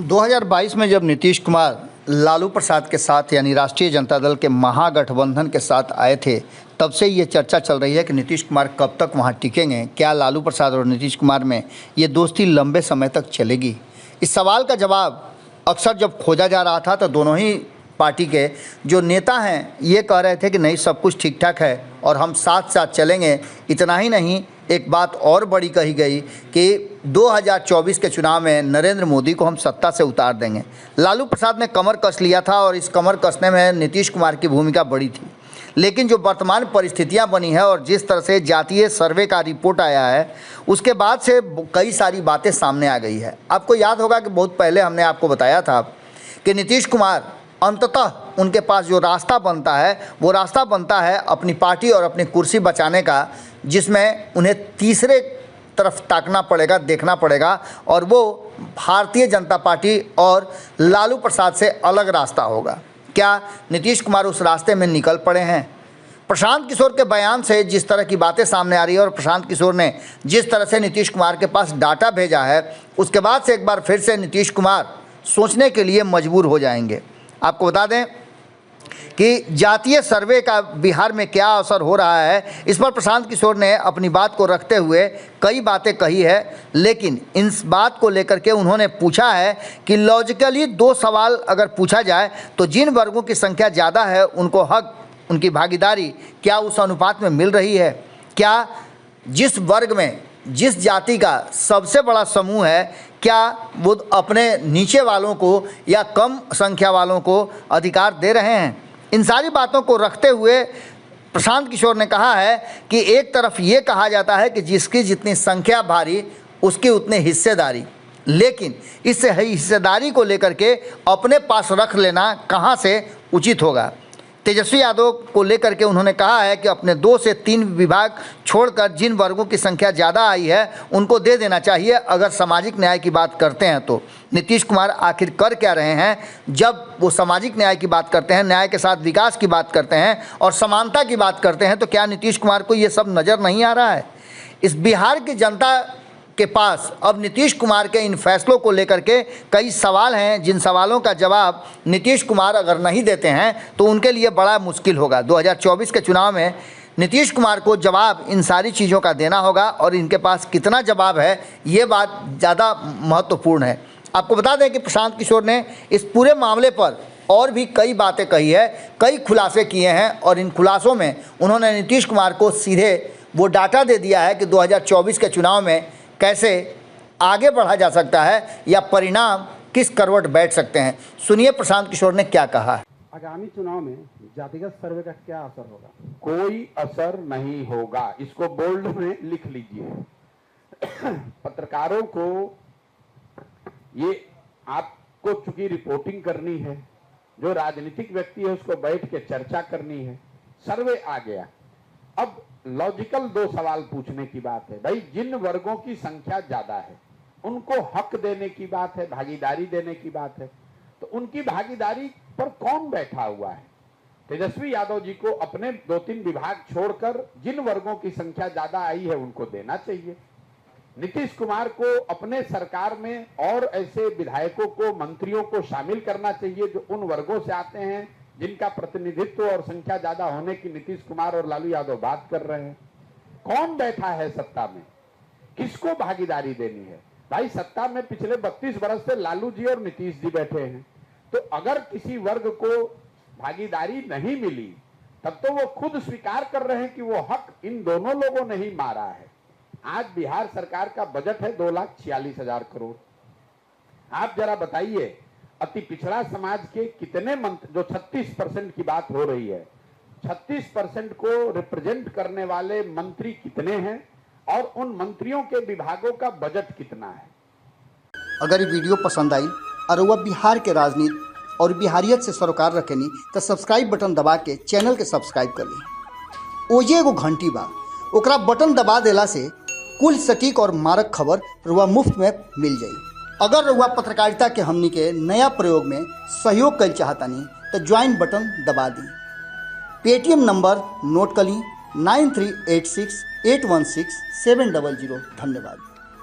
2022 में जब नीतीश कुमार लालू प्रसाद के साथ यानी राष्ट्रीय जनता दल के महागठबंधन के साथ आए थे, तब से ये चर्चा चल रही है कि नीतीश कुमार कब तक वहाँ टिकेंगे, क्या लालू प्रसाद और नीतीश कुमार में ये दोस्ती लंबे समय तक चलेगी। इस सवाल का जवाब अक्सर जब खोजा जा रहा था तो दोनों ही पार्टी के जो नेता हैं ये कह रहे थे कि नहीं, सब कुछ ठीक ठाक है और हम साथ साथ चलेंगे। इतना ही नहीं, एक बात और बड़ी कही गई कि 2024 के चुनाव में नरेंद्र मोदी को हम सत्ता से उतार देंगे। लालू प्रसाद ने कमर कस लिया था और इस कमर कसने में नीतीश कुमार की भूमिका बड़ी थी। लेकिन जो वर्तमान परिस्थितियां बनी है और जिस तरह से जातीय सर्वे का रिपोर्ट आया है, उसके बाद से कई सारी बातें सामने आ गई है। आपको याद होगा कि बहुत पहले हमने आपको बताया था कि नीतीश कुमार अंततः उनके पास जो रास्ता बनता है वो रास्ता बनता है अपनी पार्टी और अपनी कुर्सी बचाने का, जिसमें उन्हें तीसरे तरफ ताकना पड़ेगा, देखना पड़ेगा, और वो भारतीय जनता पार्टी और लालू प्रसाद से अलग रास्ता होगा। क्या नीतीश कुमार उस रास्ते में निकल पड़े हैं? प्रशांत किशोर के बयान से जिस तरह की बातें सामने आ रही है और प्रशांत किशोर ने जिस तरह से नीतीश कुमार के पास डाटा भेजा है, उसके बाद से एक बार फिर से नीतीश कुमार सोचने के लिए मजबूर हो जाएंगे। आपको बता दें कि जातीय सर्वे का बिहार में क्या असर हो रहा है, इस पर प्रशांत किशोर ने अपनी बात को रखते हुए कई बातें कही है। लेकिन इन बात को लेकर के उन्होंने पूछा है कि लॉजिकली दो सवाल अगर पूछा जाए तो जिन वर्गों की संख्या ज़्यादा है उनको हक, उनकी भागीदारी क्या उस अनुपात में मिल रही है? क्या जिस वर्ग में जिस जाति का सबसे बड़ा समूह है, क्या वो अपने नीचे वालों को या कम संख्या वालों को अधिकार दे रहे हैं? इन सारी बातों को रखते हुए प्रशांत किशोर ने कहा है कि एक तरफ ये कहा जाता है कि जिसकी जितनी संख्या भारी उसकी उतनी हिस्सेदारी, लेकिन इस हिस्सेदारी को लेकर के अपने पास रख लेना कहाँ से उचित होगा। तेजस्वी यादव को लेकर के उन्होंने कहा है कि अपने 2 से 3 विभाग छोड़कर जिन वर्गों की संख्या ज़्यादा आई है उनको दे देना चाहिए। अगर सामाजिक न्याय की बात करते हैं तो नीतीश कुमार आखिर कर क्या रहे हैं? जब वो सामाजिक न्याय की बात करते हैं, न्याय के साथ विकास की बात करते हैं और समानता की बात करते हैं, तो क्या नीतीश कुमार को ये सब नज़र नहीं आ रहा है? इस बिहार की जनता के पास अब नीतीश कुमार के इन फैसलों को लेकर के कई सवाल हैं, जिन सवालों का जवाब नीतीश कुमार अगर नहीं देते हैं तो उनके लिए बड़ा मुश्किल होगा। 2024 के चुनाव में नीतीश कुमार को जवाब इन सारी चीज़ों का देना होगा और इनके पास कितना जवाब है ये बात ज़्यादा महत्वपूर्ण है। आपको बता दें कि प्रशांत किशोर ने इस पूरे मामले पर और भी कई बातें कही है, कई खुलासे किए हैं और इन खुलासों में उन्होंने नीतीश कुमार को सीधे वो डाटा दे दिया है कि 2024 के चुनाव में कैसे आगे बढ़ा जा सकता है या परिणाम किस करवट बैठ सकते हैं। सुनिए प्रशांत किशोर ने क्या कहा है। आगामी चुनाव में जातिगत सर्वे का क्या असर होगा? कोई असर नहीं होगा, इसको बोल्ड में लिख लीजिए। पत्रकारों को ये आपको चूंकि रिपोर्टिंग करनी है, जो राजनीतिक व्यक्ति है उसको बैठ के चर्चा करनी है। सर्वे आ गया, अब लॉजिकल 2 सवाल पूछने की बात है। भाई, जिन वर्गों की संख्या ज्यादा है उनको हक देने की बात है, भागीदारी देने की बात है, तो उनकी भागीदारी पर कौन बैठा हुआ है? तेजस्वी यादव जी को अपने 2-3 विभाग छोड़कर जिन वर्गों की संख्या ज्यादा आई है उनको देना चाहिए। नीतीश कुमार को अपने सरकार में और ऐसे विधायकों को, मंत्रियों को शामिल करना चाहिए जो उन वर्गों से आते हैं जिनका प्रतिनिधित्व और संख्या ज्यादा होने की नीतीश कुमार और लालू यादव बात कर रहे हैं। कौन बैठा है सत्ता में, किसको भागीदारी देनी है? भाई, सत्ता में पिछले 32 वर्ष से लालू जी और नीतीश जी बैठे हैं, तो अगर किसी वर्ग को भागीदारी नहीं मिली तब तो वो खुद स्वीकार कर रहे हैं कि वो हक इन दोनों लोगों ने ही मारा है। आज बिहार सरकार का बजट है 2,46,000 करोड़। आप जरा बताइए, अति पिछड़ा समाज के कितने मंत्री, जो 36% की बात हो रही है, 36% को रिप्रेजेंट करने वाले मंत्री कितने हैं और उन मंत्रियों के विभागों का बजट कितना है? अगर ये वीडियो पसंद आई और वह बिहार के राजनीति और बिहारियत से सरोकार रखेनी तो सब्सक्राइब बटन दबा के चैनल के सब्सक्राइब कर ली। ओजे एगो घंटी बा, ओकरा बटन दबा देला से कुल सटीक और मारक खबर रुआ मुफ्त में मिल जाई। अगर रुआ पत्रकारिता के हमनी के नया प्रयोग में सहयोग कर चाहतानी तो ज्वाइन बटन दबा दी। पेटीएम नंबर नोट कर ली 9386816700। धन्यवाद।